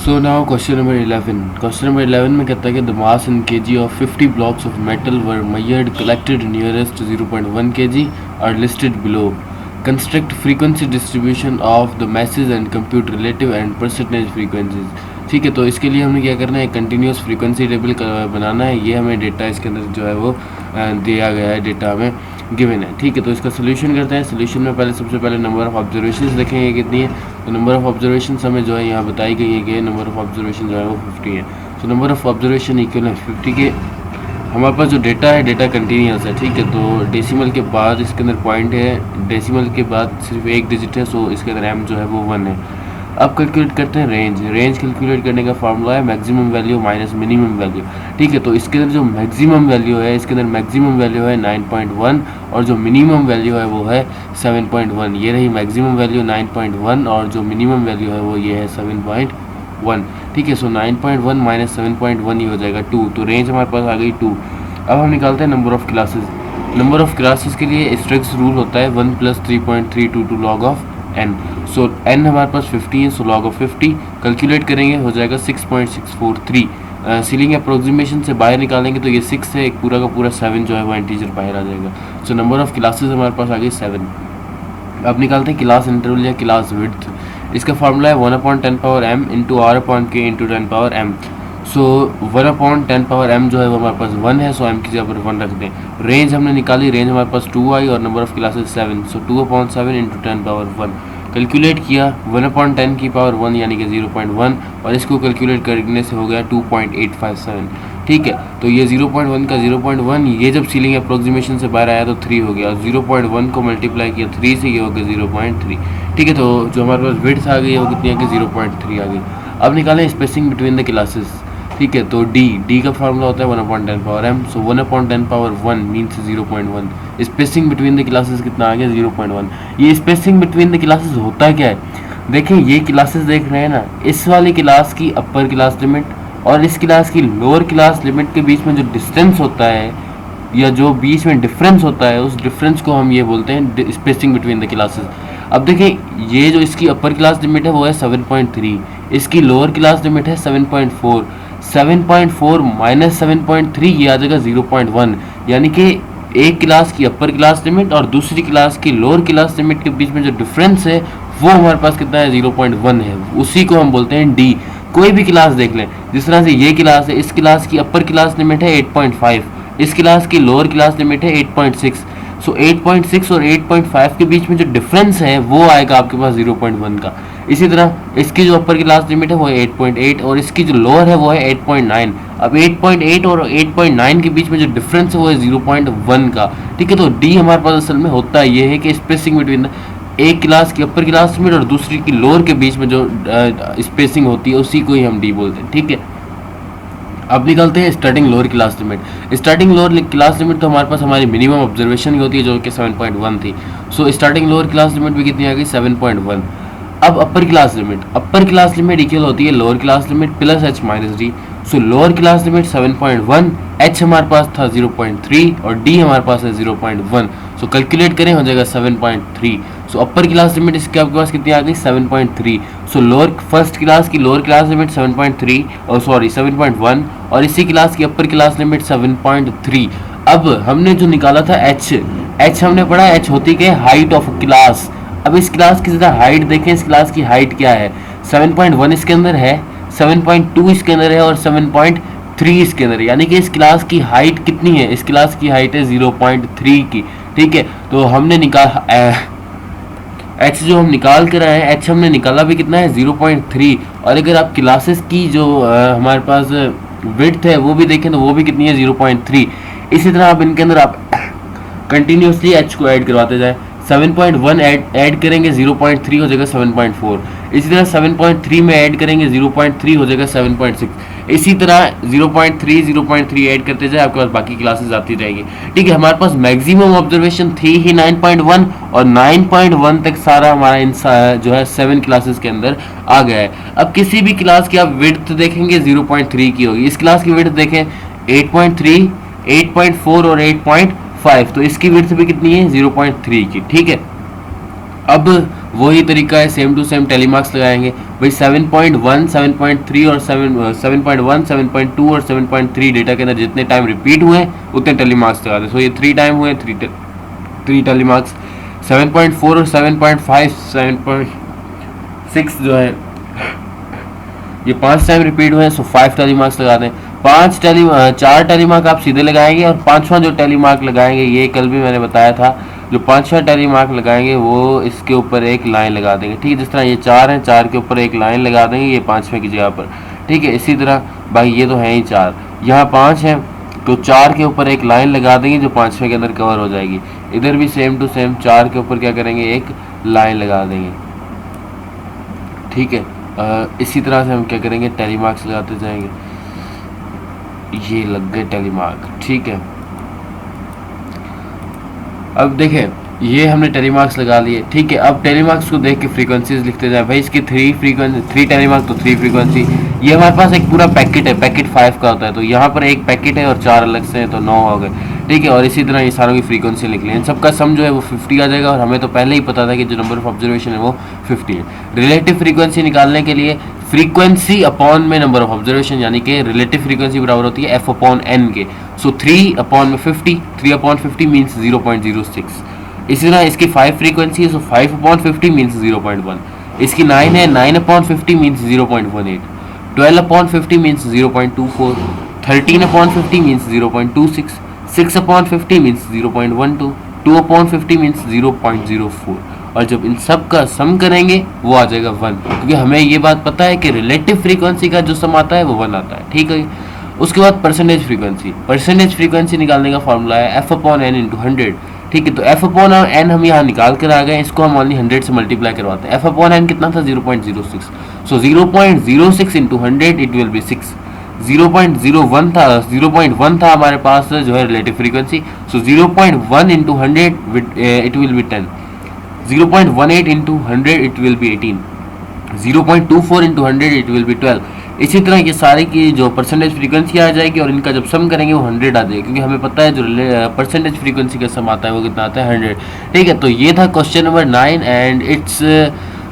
So now question number 11. Question number 11 में कहता है कि the mass in kg of 50 blocks of metal were measured collected nearest to 0.1 kg are listed below. Construct frequency distribution of the masses and compute relative and percentage frequencies. ठीक है, तो इसके लिए हमने क्या करना है, कंटिन्यूस फ्रीक्वेंसी टेबल बनाना है। ये हमें डेटा इसके अंदर जो है वो दिया गया है, डेटा हमें गिवन है। ठीक है, तो इसका सोल्यूशन करते हैं। सोल्यूशन में पहले सबसे पहले नंबर ऑफ ऑब्जर्वेशंस देखेंगे कितनी है। तो नंबर ऑफ ऑब्जर्वेशंस हमें जो है यहाँ बताई गई है कि नंबर ऑफ ऑब्जर्वेशन जो है वो 50 है। तो नंबर ऑफ ऑब्जर्वेशन इक्वल है 50 के। हमारे पास जो डेटा है, डेटा कंटिन्यूस है। ठीक है, तो डेसिमल के बाद इसके अंदर पॉइंट है, डेसिमल के बाद सिर्फ एक डिजिट है, सो इसके अंदर एम जो है वो 1 है। अब कैलकुलेट करते हैं रेंज। रेंज कैलकुलेट करने का फार्मूला है maximum value minus minimum value. ठीक है, तो इसके अंदर जो मैक्सिमम वैल्यू है, इसके अंदर मैक्सिमम वैल्यू है 9.1 और जो मिनिमम वैल्यू है वो है 7.1। ये रही मैक्सिमम वैल्यू 9.1 और जो मिनिमम वैल्यू है वो ये है 7.1। ठीक है, सो 9.1 माइनस 7.1 ये हो जाएगा 2। तो रेंज हमारे पास आ गई 2। अब हम निकालते हैं number of classes. Number of classes के लिए स्ट्रिक्स रूल होता है 1 + 3.322 log of n। So n हमारे पास 50 है, सो log ऑफ 50 कैलकुलेट करेंगे हो जाएगा 6.643। सीलिंग अप्रोक्सीमेशन से बाहर निकालेंगे तो ये 6 है, एक पूरा का पूरा 7 जो है वो इंटीजर बाहर आ जाएगा। सो नंबर ऑफ़ क्लासेस हमारे पास आ गई 7। अब निकालते हैं क्लास इंटरवल या क्लास विड्थ। इसका फार्मूला है 1/10m into r/k into 10m। सो 1/10m जो है वो हमारे पास 1 है, सो m की जगह पर 1 रख दें। रेंज हमने निकाली, रेंज हमारे पास 2 आई और number of classes 7, so 2/7 into 10⁻1। Calculate किया 1/10 की पावर 1 यानी कि 0.1 और इसको कैलकुलेट करने से हो गया 2.857। ठीक है, तो ये 0.1 का 0.1, ये जब सीलिंग अप्रोक्सीमेशन से बाहर आया तो 3 हो गया और 0.1 को मल्टीप्लाई किया 3 से, ये हो गया 0.3। ठीक है, तो जो हमारे पास विड्थ आ गई है वो कितनी आ गई 0.3 आ गई। अब निकालें स्पेसिंग बिटवीन द क्लासेस। ठीक है, तो डी का फार्मूला होता है 1/10m। So 1/10⁻1 means 0.1। Spacing between the classes कितना आ गया 0.1। ये स्पेसिंग बिटवीन द क्लासेस होता क्या है, देखें ये क्लासेस देख रहे हैं ना, इस वाली क्लास की अपर क्लास लिमिट और इस क्लास की लोअर क्लास लिमिट के बीच में जो डिस्टेंस होता है या जो बीच में डिफरेंस होता है, उस डिफरेंस को हम ये बोलते हैं स्पेसिंग बिटवीन द क्लासेस। अब देखें ये जो इसकी अपर क्लास लिमिट है वो है 7.3, इसकी लोअर क्लास लिमिट है 7.4। 7.4 माइनस 7.3 ये आ जाएगा 0.1। यानी कि एक क्लास की अपर क्लास लिमिट और दूसरी क्लास की लोअर क्लास लिमिट के बीच में जो डिफरेंस है वो हमारे पास कितना है 0.1 है। उसी को हम बोलते हैं डी। कोई भी क्लास देख लें, जिस तरह से ये क्लास है, इस क्लास की अपर क्लास लिमिट है 8.5, इस क्लास की लोअर क्लास लिमिट है 8.6। सो 8.6 और 8.5 के बीच में जो डिफरेंस है वो आएगा आपके पास 0.1 का। इसी तरह इसकी जो अपर क्लास लिमिट है वो है 8.8 और इसकी जो लोअर है वो है 8.9। अब 8.8 और 8.9 के बीच में जो डिफरेंस है वो है 0.1 का। ठीक है, तो डी हमारे पास असल में होता है ये है कि स्पेसिंग बिटवीन एक क्लास की अपर क्लास लिमिट और दूसरी की लोअर के बीच में जो स्पेसिंग होती है उसी को ही हम डी बोलते हैं। ठीक है, अब निकलते हैं starting lower class limit. Starting lower class limit तो हमारे पास हमारी मिनिमम ऑब्जर्वेशन की होती है जो कि 7.1 थी। So starting lower class limit भी कितनी आ गई 7.1। अब अपर क्लास लिमिट इक्वल होती है lower class limit plus H minus D. सो लोअर क्लास लिमिट 7.1, एच हमारे पास था 0.3 और डी हमारे पास है 0.1। सो कैलकुलेट करें हो जाएगा 7.3। सो अपर क्लास लिमिट इसके आपके पास कितनी आ गई 7.3। सो लोअर फर्स्ट क्लास की लोअर क्लास लिमिट 7.1 और इसी क्लास की अपर क्लास लिमिट 7.3। अब हमने जो निकाला था एच हमने पढ़ा एच होती है हाइट ऑफ क्लास। अब इस क्लास की ज़रा हाइट देखें, इस क्लास की हाइट क्या है, 7.1 इसके अंदर है, 7.2 इसके अंदर है और 7.3 इसके अंदर है। यानी कि इस क्लास की हाइट कितनी है, इस क्लास की हाइट है 0.3 की। ठीक है, तो हमने एच जो हम निकाल कर आए हैं, एच हमने निकाला भी कितना है 0.3। और अगर आप क्लासेस की जो हमारे पास विड्थ है वो भी देखें तो वो भी कितनी है 0.3। इसी तरह आप इनके अंदर आप कंटिन्यूसली एच को ऐड करवाते जाए, 7.1 ऐड करेंगे 0.3 हो जाएगा 7.4। इसी तरह 7.3 में ऐड करेंगे 0.3 हो जाएगा 7.6। इसी तरह 0.3 ऐड करते जाए आपके पास बाकी क्लासेस आती रहेगी। ठीक है, हमारे पास मैक्सिमम ऑब्जर्वेशन थी ही 9.1 और 9.1 तक सारा हमारा इन जो है 7 क्लासेस के अंदर आ गया है। अब किसी भी क्लास की आप विड्थ देखेंगे 0.3 की होगी। इस क्लास की विड्थ देखें 8.3, 8.4 और 8.5, तो इसकी विड्थ भी कितनी है 0.3 की। ठीक है, अब वही तरीका है, सेम टू सेम टेलीमार्क्स लगाएंगे भाई। 7.1, 7.3 और 7.1, 7.2 और 7.3 डेटा के अंदर जितने टाइम रिपीट हुए उतने टेलीमार्क्स लगा दें। सो ये 3 टाइम हुए, 3 टेलीमार्क्स। 7.4 और 7.5, 7.6 जो है ये 5 टाइम रिपीट हुए, सो 5 टेलीमार्क्स लगा दें। 4 टेलीमार्क आप सीधे लगाएंगे और 5वां जो टेलीमार्क लगाएंगे, ये कल भी मैंने बताया था, जो 5वां टेलीमार्क लगाएंगे वो इसके ऊपर एक लाइन लगा देंगे। ठीक है, जिस तरह ये 4 हैं, 4 के ऊपर एक लाइन लगा देंगे ये 5वें की जगह पर। ठीक है, इसी तरह भाई ये तो है ही 4, यहाँ 5 हैं तो 4 के ऊपर एक लाइन लगा देंगे जो 5वें के अंदर कवर हो जाएगी। इधर भी सेम टू सेम 4 के ऊपर क्या करेंगे, एक लाइन लगा देंगे। ठीक है, इसी तरह से हम क्या करेंगे, टेलीमार्क्स लगाते जाएंगे। ये लग गए टेलीमार्क। ठीक है, अब देखें ये हमने टेलीमार्क्स लगा लिए। ठीक है, अब टेलीमार्क्स को देख के फ्रीक्वेंसीज लिखते जाए भाई। इसकी 3 टेलीमार्क तो 3 फ्रीक्वेंसी। ये हमारे पास एक पूरा पैकेट है, पैकेट 5 का होता है, तो यहाँ पर एक पैकेट है और 4 अलग से हैं, तो 9 हो गए। ठीक है, और इसी तरह ये सारों की फ्रीक्वेंसी लिख लें। इन सबका सम जो है वो 50 आ जाएगा, और हमें तो पहले ही पता था कि जो नंबर ऑफ ऑब्जर्वेशन है वो 50 है। रिलेटिव फ्रीक्वेंसी निकालने के लिए फ्रीक्वेंसी अपॉन में नंबर ऑफ ऑब्जर्वेशन, यानी कि रिलेटिव फ्रीक्वेंसी बराबर होती है f/n के। सो 3/50, 3/50 मीन्स 0.06। इसी तरह इसकी 5 फ्रीक्वेंसी है, सो 5/50 मीन्स 0.1। इसकी 9 है, 9/50 means 0.18। 12/50 means 0.24। 13/50 means 0.26। 6/50 means 0.12। 2/50 means 0.04। और जब इन सब का सम करेंगे वो आ जाएगा 1, क्योंकि हमें ये बात पता है कि रिलेटिव फ्रीक्वेंसी का जो सम आता है वो 1 आता है। ठीक है, उसके बाद परसेंटेज फ्रीक्वेंसी। परसेंटेज फ्रीक्वेंसी निकालने का फॉर्मूला है f/n × 100। ठीक है, तो f/n हम यहाँ निकाल कर आ गए, इसको हम ओनली 100 से मल्टीप्लाई करवाते हैं। f/n कितना था, 0.06। सो 0.06 × 100 इट विल बी 6। 0.1 था हमारे पास जो है relative frequency, so 0.1 × 100 it will be 10। 0.18 × 100 it will be 18। 0.24 × 100 it will be 12। इसी तरह ये सारे की जो परसेंटेज फ्रीक्वेंसी आ जाएगी और इनका जब सम करेंगे वो 100 आ जाएगी, क्योंकि हमें पता है जो परसेंटेज फ्रीक्वेंसी का सम आता है वो कितना आता है, 100। ठीक है, तो ये था question number 9 and it's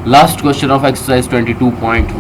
last question of exercise 22.1।